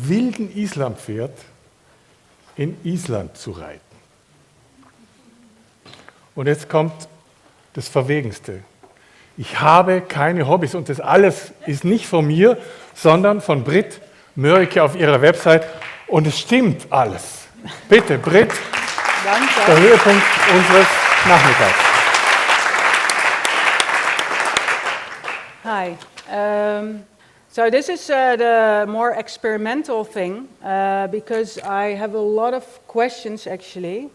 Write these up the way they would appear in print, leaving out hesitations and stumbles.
wilden Islandpferd in Island zu reiten. Und jetzt kommt das Verwegenste. Ich habe keine Hobbys und das alles ist nicht von mir, sondern von Britt Mo auf ihrer Website und es stimmt alles. Bitte, Britt, Danke. der Höhepunkt unseres Nachmittags. Hi. So this is the more experimental thing because I have a lot of questions actually.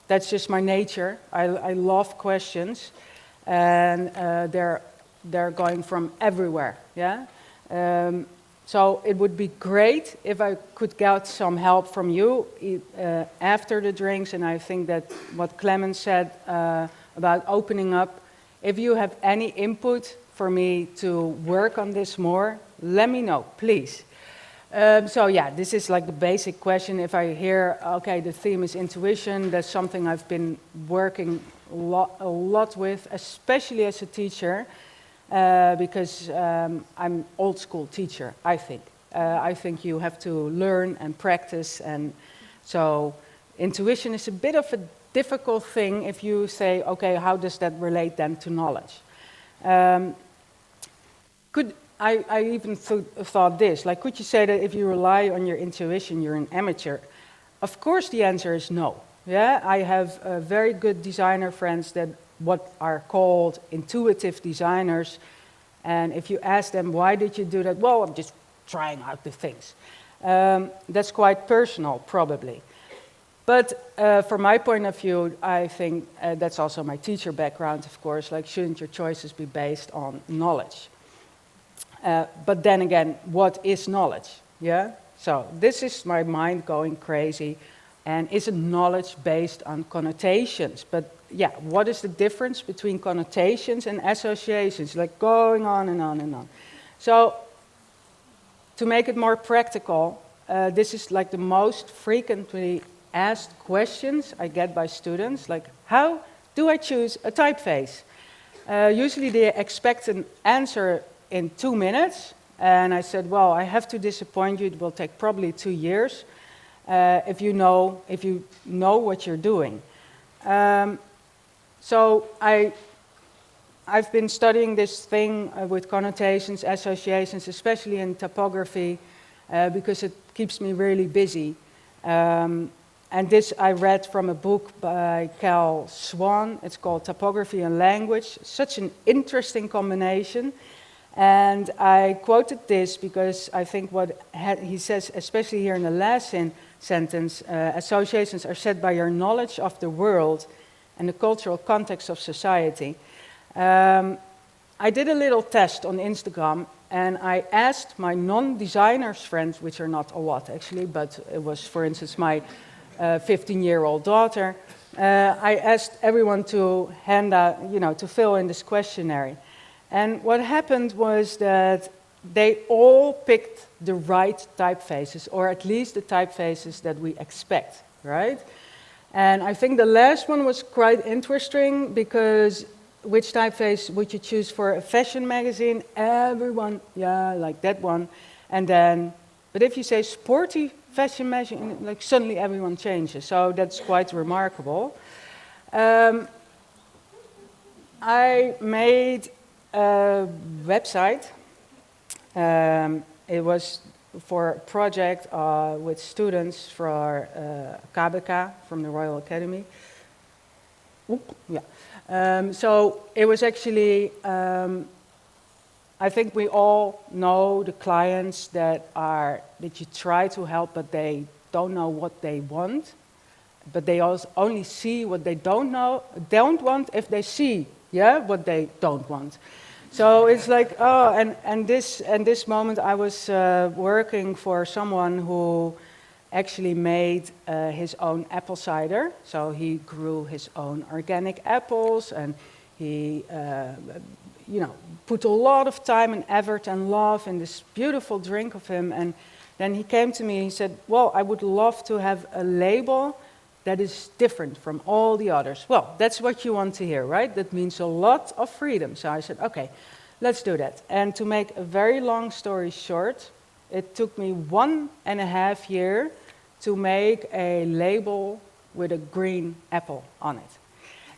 That's just my nature. I love questions, and they're going from everywhere. Yeah. So it would be great if I could get some help from you after the drinks. And I think that what Clemens said about opening up. If you have any input for me to work on this more, let me know, please. So yeah, this is like the basic question. If I hear, okay, the theme is intuition, that's something I've been working a lot with, especially as a teacher, because I'm old school teacher, I think. I think you have to learn and practice, and so intuition is a bit of a difficult thing if you say, okay, how does that relate then to knowledge? I even thought this, like, could you say that if you rely on your intuition, you're an amateur? Of course the answer is no. Yeah, I have very good designer friends that what are called intuitive designers, and if you ask them, why did you do that? Well, I'm just trying out the things. That's quite personal, probably. But from my point of view, I think that's also my teacher background, of course, like, shouldn't your choices be based on knowledge? But then again, what is knowledge? Yeah. So this is my mind going crazy, and isn't knowledge based on connotations? But yeah, what is the difference between connotations and associations? Like, going on and on and on. So to make it more practical, this is like the most frequently asked questions I get by students. Like, how do I choose a typeface? Usually they expect an answer in 2 minutes, and I said, well, I have to disappoint you. It will take probably 2 years if you know what you're doing. So I've been studying this thing with connotations, associations, especially in typography, because it keeps me really busy. And this I read from a book by Cal Swan. It's called Topography and Language. Such an interesting combination. And I quoted this because I think what he says, especially here in the last sentence, associations are set by your knowledge of the world and the cultural context of society. I did a little test on Instagram, and I asked my non-designers friends, which are not a lot actually, but it was, for instance, my 15-year-old daughter. I asked everyone to to fill in this questionnaire. And what happened was that they all picked the right typefaces, or at least the typefaces that we expect, right? And I think the last one was quite interesting, because which typeface would you choose for a fashion magazine? Everyone, yeah, like that one. And then, but if you say sporty fashion magazine, like, suddenly everyone changes. So that's quite remarkable. I made a website. It was for a project with students for KBK from the Royal Academy. So it was actually, I think we all know the clients that you try to help, but they don't know what they want. But they only see what they don't want if they see, what they don't want. So it's like, oh, and this moment I was working for someone who actually made his own apple cider. So he grew his own organic apples, and he, put a lot of time and effort and love in this beautiful drink of him. And then he came to me, he said, well, I would love to have a label that is different from all the others. Well, that's what you want to hear, right? That means a lot of freedom. So I said, okay, let's do that. And to make a very long story short, it took me 1.5 years to make a label with a green apple on it.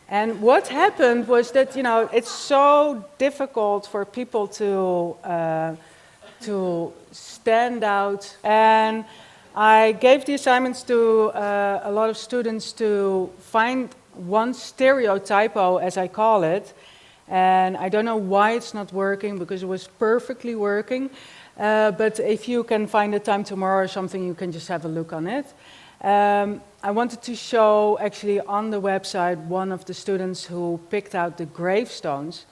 And what happened was that, you know, it's so difficult for people to stand out. And I gave the assignments to a lot of students to find one stereotypo, as I call it. And I don't know why it's not working, because it was perfectly working. But if you can find the time tomorrow or something, you can just have a look on it. I wanted to show, actually, on the website, one of the students who picked out the gravestones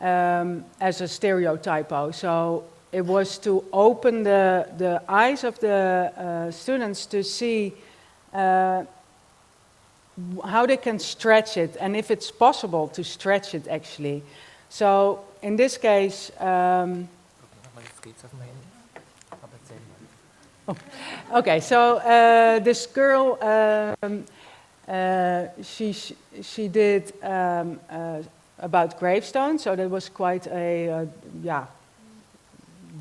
as a stereotypo. So it was to open the eyes of the students to see how they can stretch it, and if it's possible to stretch it, actually. So in this case... Okay, so this girl, she did about gravestones, so that was quite a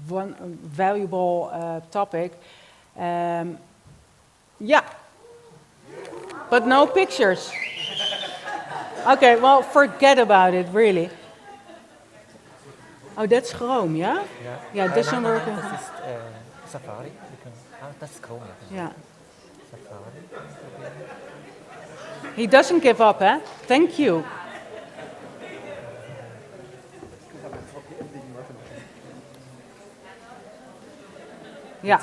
valuable topic. Yeah, but no pictures. Okay, well, forget about it, really. Oh, that's Chrome, yeah? Yeah, it doesn't work. Safari. That's Chrome. Yeah. Safari. He doesn't give up, eh? Thank you. Yeah.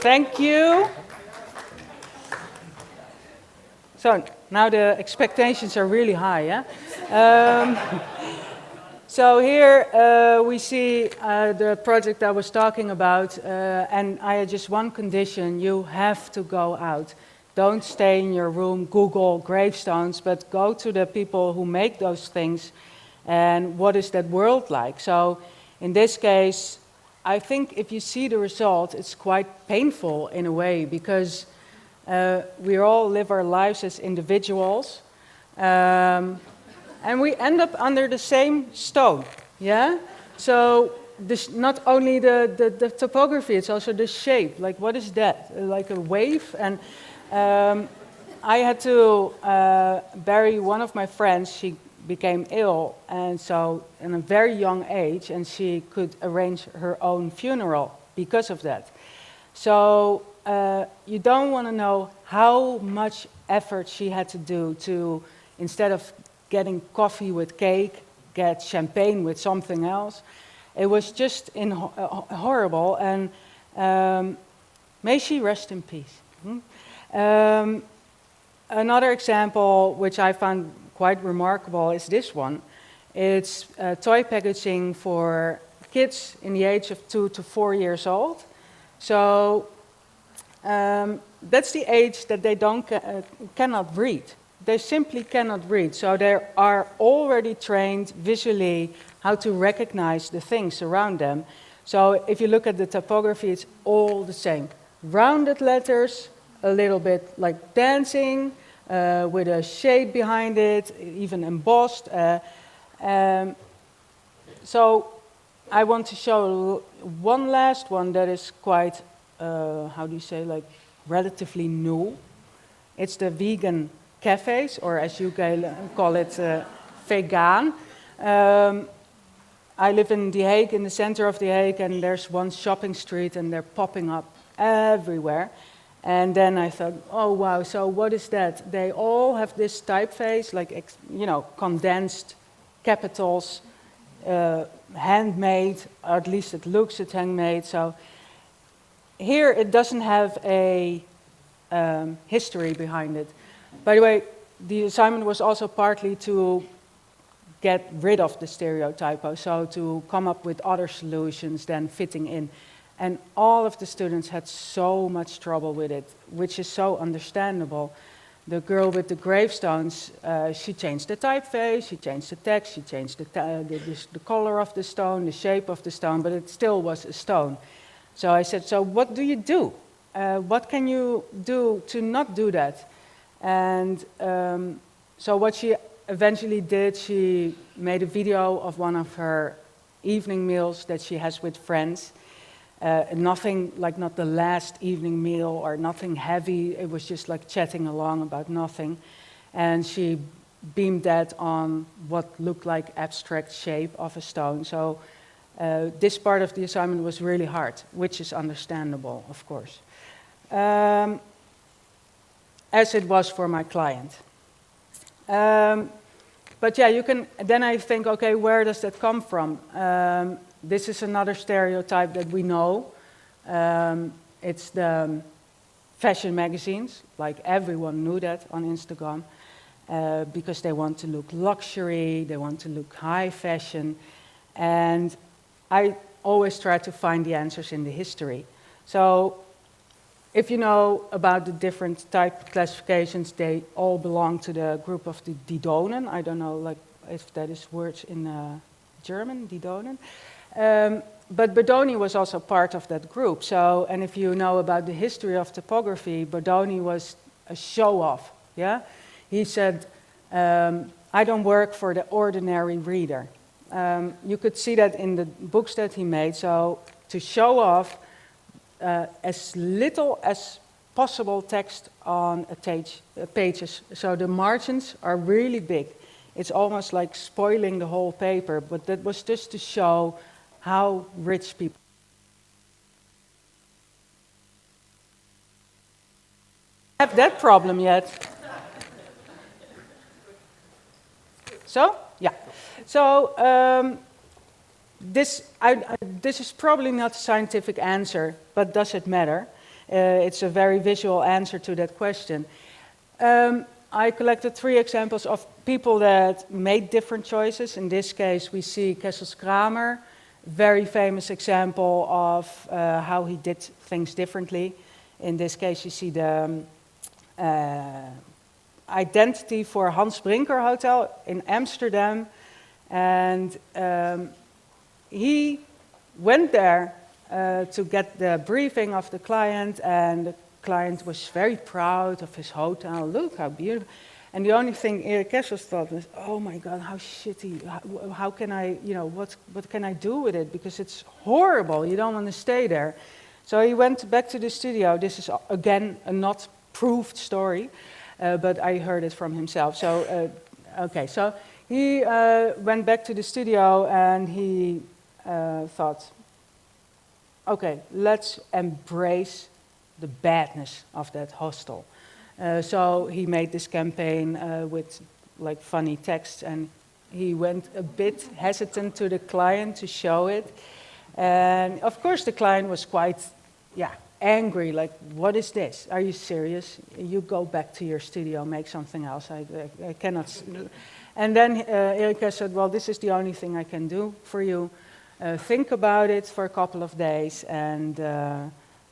Thank you. So now the expectations are really high, yeah? So here we see the project I was talking about, and I had just one condition: you have to go out. Don't stay in your room, Google gravestones, but go to the people who make those things, and what is that world like? So in this case, I think if you see the result, it's quite painful in a way, because we all live our lives as individuals. And we end up under the same stone, yeah? So this, not only the topography, it's also the shape. Like, what is that? Like a wave? And I had to bury one of my friends. She became ill, and so in a very young age, and she could arrange her own funeral because of that. So you don't want to know how much effort she had to do to, instead of getting coffee with cake, get champagne with something else. It was just horrible, and may she rest in peace. Another example, which I found quite remarkable, is this one. It's toy packaging for kids in the age of 2 to 4 years old. So that's the age that they cannot read. They simply cannot read, so they are already trained visually how to recognize the things around them. So if you look at the typography, it's all the same. Rounded letters, a little bit like dancing, with a shade behind it, even embossed. So I want to show one last one that is quite, how do you say, like relatively new. It's the vegan cafes, or as you call it, vegan. I live in The Hague, in the center of The Hague, and there's one shopping street, and they're popping up everywhere. And then I thought, oh wow, so what is that? They all have this typeface, like, condensed capitals, handmade, or at least it looks it's handmade. So here it doesn't have a history behind it. By the way, the assignment was also partly to get rid of the stereotypo, so to come up with other solutions than fitting in. And all of the students had so much trouble with it, which is so understandable. The girl with the gravestones, she changed the typeface, she changed the text, she changed the color of the stone, the shape of the stone, but it still was a stone. So I said, so what do you do? What can you do to not do that? And so what she eventually did, she made a video of one of her evening meals that she has with friends. Nothing, like not the last evening meal or nothing heavy. It was just like chatting along about nothing. And she beamed that on what looked like abstract shape of a stone. So this part of the assignment was really hard, which is understandable, of course. As it was for my client. But yeah, you can, then I think, okay, where does that come from? This is another stereotype that we know. It's the fashion magazines, like everyone knew that on Instagram, because they want to look luxury, they want to look high fashion, and I always try to find the answers in the history. So if you know about the different type classifications, they all belong to the group of the Didonen. I don't know like if that is words in German, Didonen. But Bodoni was also part of that group. So, and if you know about the history of typography, Bodoni was a show-off. Yeah, he said, "I don't work for the ordinary reader." You could see that in the books that he made. So to show off as little as possible text on pages. So the margins are really big. It's almost like spoiling the whole paper. But that was just to show how rich people have that problem yet. So, yeah. So, this is probably not a scientific answer, but does it matter? It's a very visual answer to that question. I collected 3 examples of people that made different choices. In this case, we see Kessels Kramer, very famous example of how he did things differently. In this case, you see the identity for Hans Brinker Hotel in Amsterdam. And he went there to get the briefing of the client, and the client was very proud of his hotel. Look how beautiful. And the only thing Erik Kessels thought was, oh my God, how shitty, how can I, you know, what can I do with it? Because it's horrible, you don't want to stay there. So he went back to the studio. This is, again, a not proved story, but I heard it from himself. So, okay, so he went back to the studio and he thought, okay, let's embrace the badness of that hostel. So he made this campaign with like funny texts, and he went a bit hesitant to the client to show it. And of course the client was quite, angry, like, what is this? Are you serious? You go back to your studio, make something else. I cannot. And then Erika said, well, this is the only thing I can do for you. Think about it for a couple of days and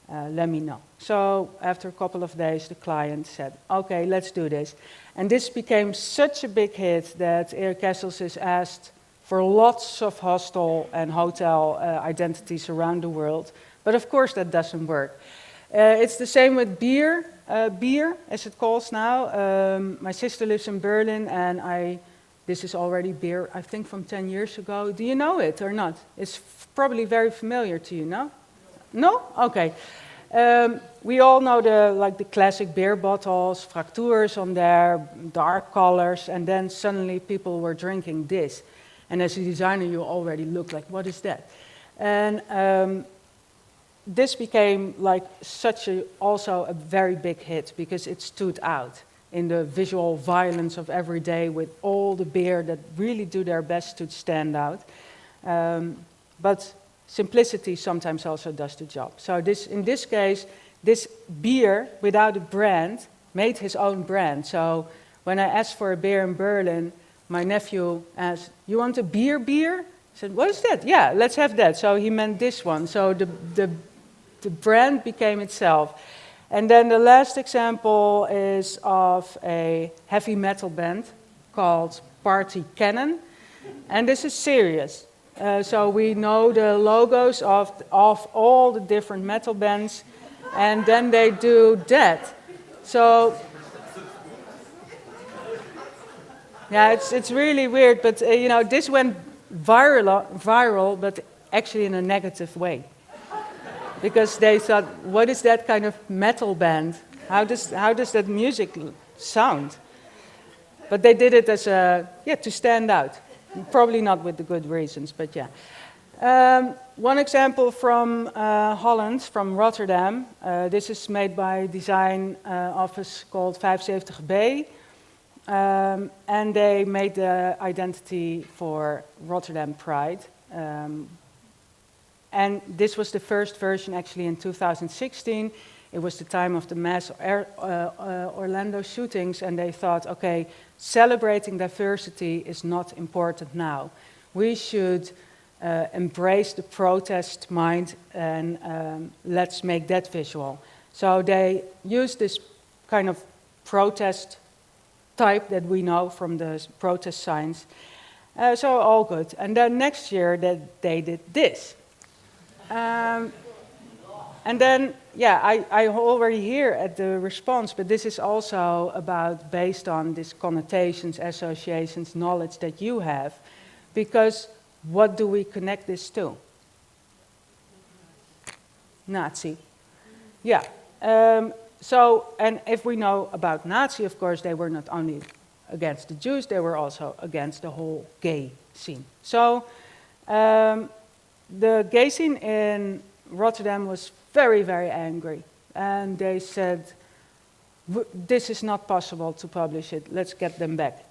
let me know. So after a couple of days, the client said, okay, let's do this. And this became such a big hit that Erik Kessels is asked for lots of hostel and hotel identities around the world. But of course that doesn't work. It's the same with beer, as it calls now. My sister lives in Berlin, and this is already beer, I think from 10 years ago. Do you know it or not? It's probably very familiar to you, no? No? Okay. We all know the classic beer bottles, fractures on there, dark colors, and then suddenly people were drinking this. And as a designer, you already look like, what is that? And this became like also a very big hit because it stood out in the visual violence of every day with all the beer that really do their best to stand out. But simplicity sometimes also does the job. So in this case, this beer without a brand made his own brand. So when I asked for a beer in Berlin, my nephew asked, you want a beer? I said, what is that? Yeah, let's have that. So he meant this one. So the brand became itself. And then the last example is of a heavy metal band called Party Cannon. And this is serious. So we know the logos of all the different metal bands, and then they do that. So Yeah, it's really weird, but you know, this went viral, but actually in a negative way. Because they thought, what is that kind of metal band? How does that music sound? But they did it as to stand out. Probably not with the good reasons, but yeah. One example from Holland, from Rotterdam. This is made by a design office called 75B. And they made the identity for Rotterdam Pride. And this was the first version actually in 2016. It was the time of the mass Orlando shootings, and they thought, okay, celebrating diversity is not important now. We should embrace the protest mind and let's make that visual. So they used this kind of protest type that we know from the protest signs. So all good. And then next year they did this. And then, yeah, I already hear at the response, but this is also about based on these connotations, associations, knowledge that you have. Because what do we connect this to? Nazi. Yeah. So, and if we know about Nazi, of course, they were not only against the Jews, they were also against the whole gay scene. So, the gay scene in Rotterdam was very, very angry. And they said, this is not possible to publish it, let's get them back.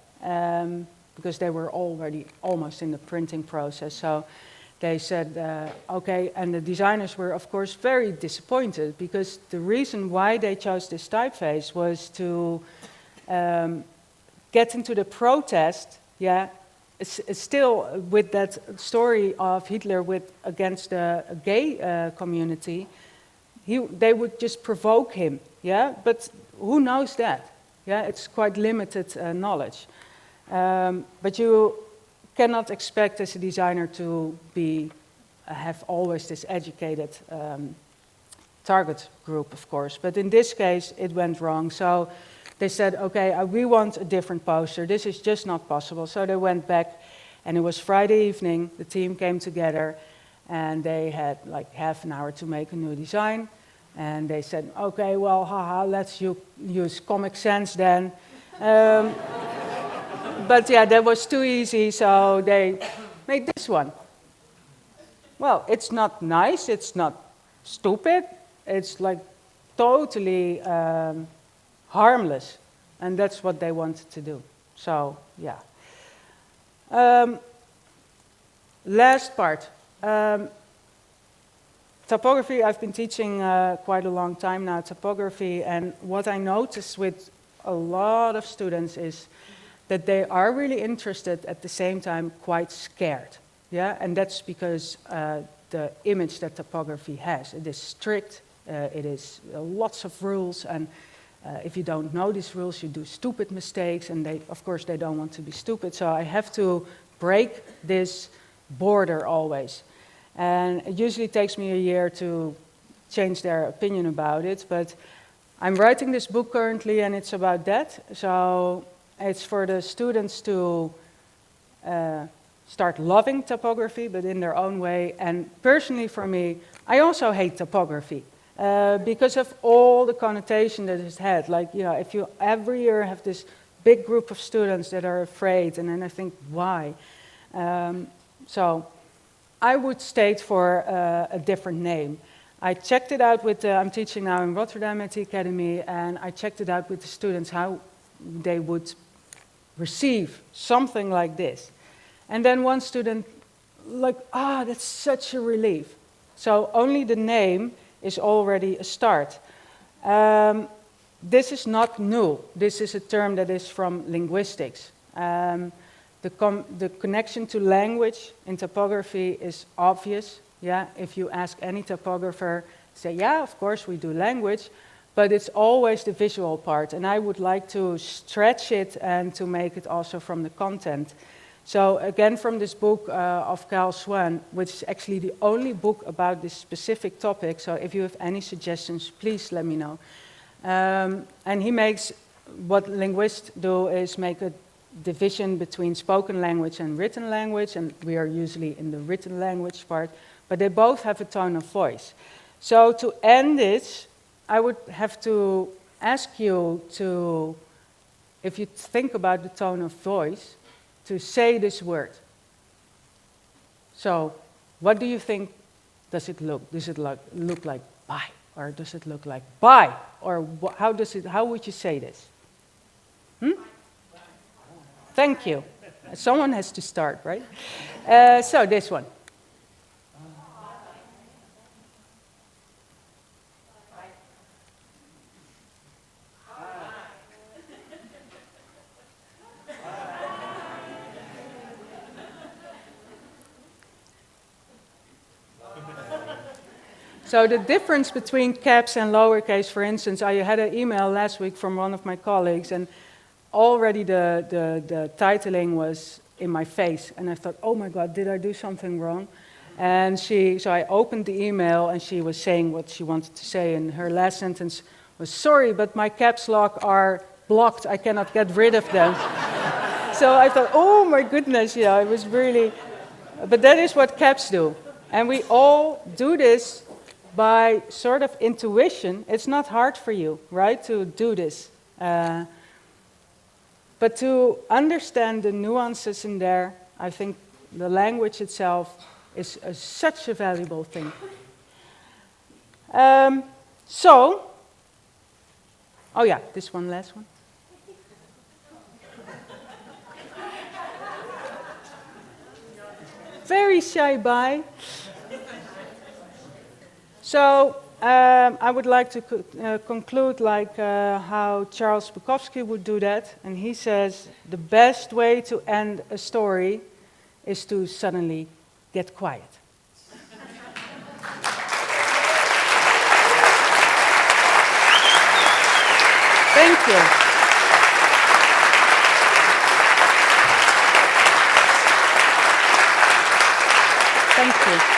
Because they were already almost in the printing process. So they said, okay, and the designers were, of course, very disappointed because the reason why they chose this typeface was to get into the protest, yeah, still with that story of Hitler against the gay community, they would just provoke him, yeah, but who knows that? Yeah, it's quite limited knowledge. But you cannot expect as a designer to have always this educated target group, of course. But in this case, it went wrong. So they said, okay, we want a different poster. This is just not possible. So they went back, and it was Friday evening. The team came together, and they had like half an hour to make a new design. And they said, okay, well, haha, let's use Comic Sans then. But yeah, that was too easy, so they made this one. Well, it's not nice, it's not stupid, it's like totally harmless. And that's what they wanted to do. So, yeah. Last part. Topography, I've been teaching quite a long time now, topography, and what I notice with a lot of students is that they are really interested, at the same time quite scared. Yeah, and that's because the image that topography has. It is strict, it is lots of rules, and if you don't know these rules, you do stupid mistakes, and of course they don't want to be stupid, so I have to break this border always. And it usually takes me a year to change their opinion about it, but I'm writing this book currently, and it's about that, so it's for the students to start loving topography, but in their own way. And personally for me, I also hate topography because of all the connotation that it's had. Like, you know, if you every year have this big group of students that are afraid, and then I think, why? So I would state for a different name. I checked it out with, I'm teaching now in Rotterdam at the Academy, and I checked it out with the students how they would receive something like this. And then one student, like, that's such a relief. So only the name is already a start. This is not new. This is a term that is from linguistics. The connection to language in topography is obvious. Yeah, if you ask any topographer, say, yeah, of course we do language, but it's always the visual part, and I would like to stretch it and to make it also from the content. So again, from this book of Carl Swan, which is actually the only book about this specific topic, so if you have any suggestions, please let me know. And he makes, what linguists do is make a division between spoken language and written language, and we are usually in the written language part, but they both have a tone of voice. So to end this, I would have to ask you to, if you think about the tone of voice, to say this word. So, what do you think does it look? Does it look like bye? Or does it look like bye? Or how would you say this? Thank you. Someone has to start, right? So this one. So the difference between caps and lowercase, for instance, I had an email last week from one of my colleagues, and already the titling was in my face, and I thought, oh my God, did I do something wrong? And so I opened the email, and she was saying what she wanted to say, and her last sentence was, sorry, but my caps lock are blocked, I cannot get rid of them. So I thought, oh my goodness, yeah, it was really, but that is what caps do. And we all do this by sort of intuition. It's not hard for you, right, to do this. But to understand the nuances in there, I think the language itself is such a valuable thing. Oh yeah, this one, last one. Very shy bye. So I would like to conclude like how Charles Bukowski would do that. And he says, the best way to end a story is to suddenly get quiet. Thank you. Thank you.